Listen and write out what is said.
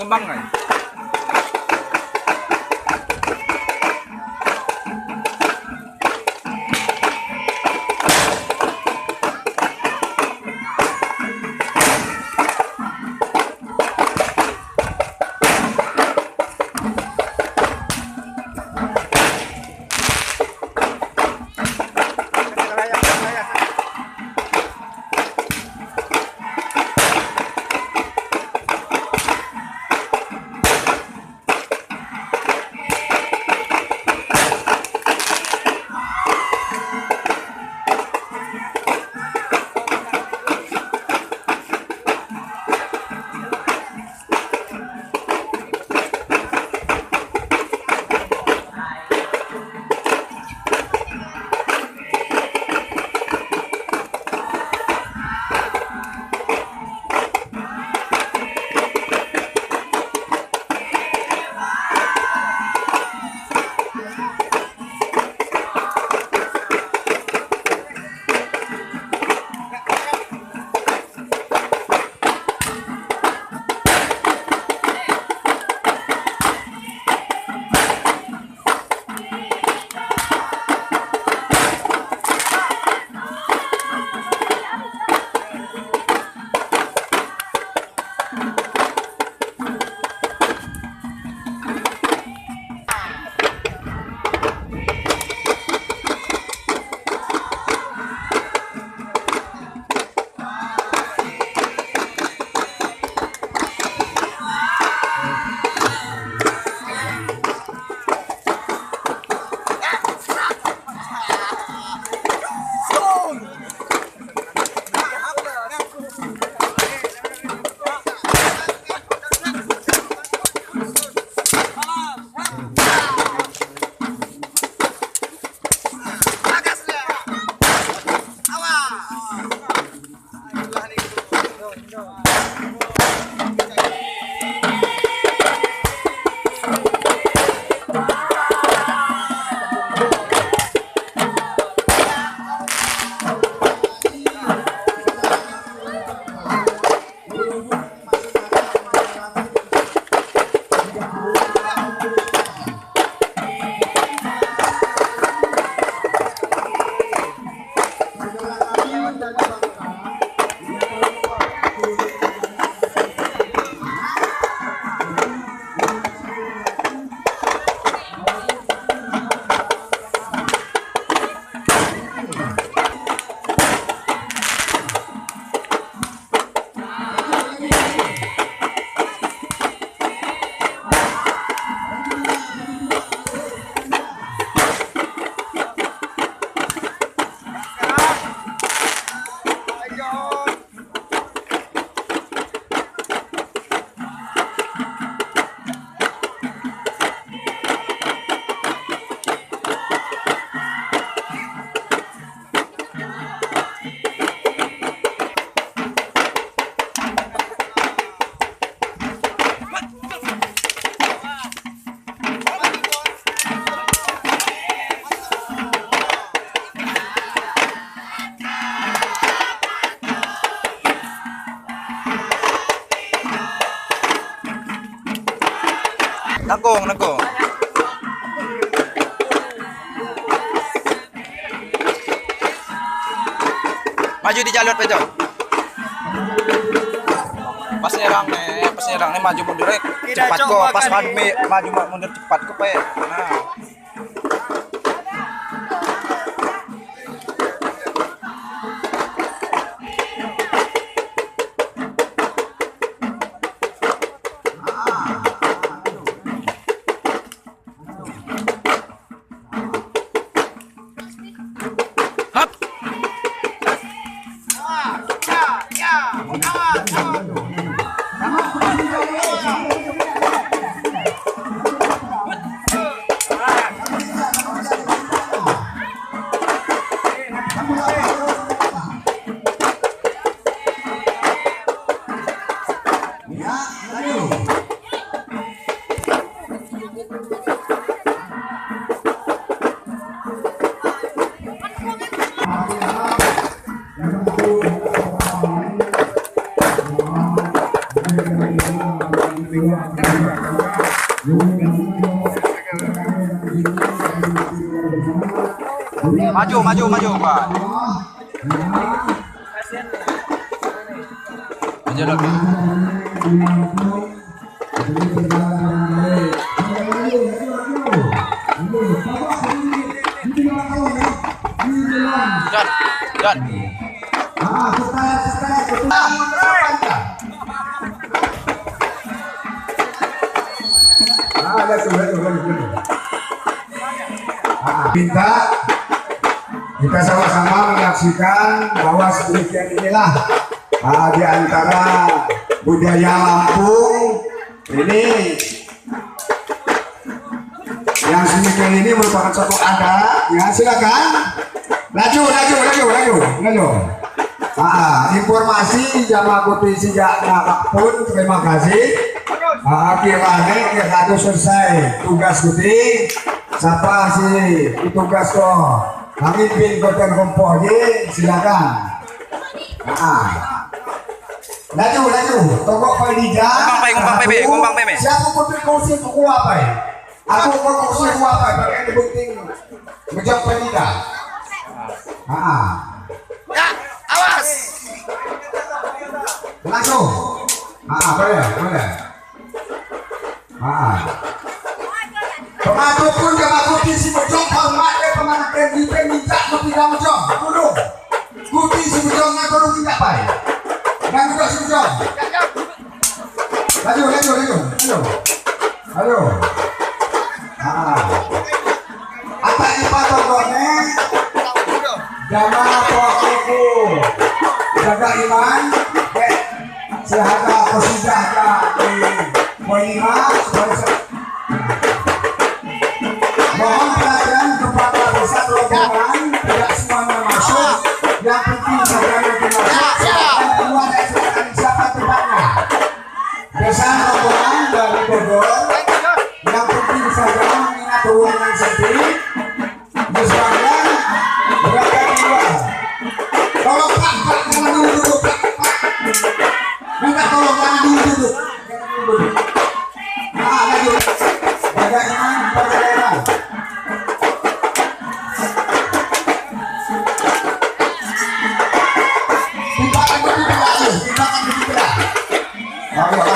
ngembang kan. Nangkung. Maju di jalur Pejo. Pas nyerang nih maju mundur cepat kok. Pas maju mundur cepat kok pe. Nah. Maju, Pak. Aja lagi. Dan. Kita sama-sama menyaksikan bahwa sedemikian inilah di antara budaya Lampung ini, yang sedemikian ini merupakan suatu adat. Ya, silakan laju. Informasi jamaah putih sejak pun terima kasih. Akhirnya kita selesai tugas putih. Siapa sih tugas kok? Kami pin kotor kompoh je, silakan. Laju. Togok Palija. Kumbang Pebe. Siapa kotor kursi aku apa? Aku kursi aku apa? Pakai di penting. Menjawab Palija. Ya, awas. Langsung. Boleh. Pemadu pun jamaah putih si bejong hormat ke pemanah kita minta kopi dalam jong. Dulu. Putih si bejong nak turun tidak baik. Dan juga si bejong. Laju. Apa ipa togone? Jamaah pokoku. Jaga iman. Sehaga kosidah ka Moima. Mohon perhatian kepada desa rombongan, tidak semuanya masuk. Yang penting saja yang masuk. Dan keluar dari siapa tempatnya. Desa rombongan dari Bogor. Yang penting saja mengingat ruangan sendiri. Misalnya berada di luar. Tolong Pak, jangan duduk Pak. Minta tolong jangan duduk. Lagi. Jaga iman, jaga daerah. Ayo.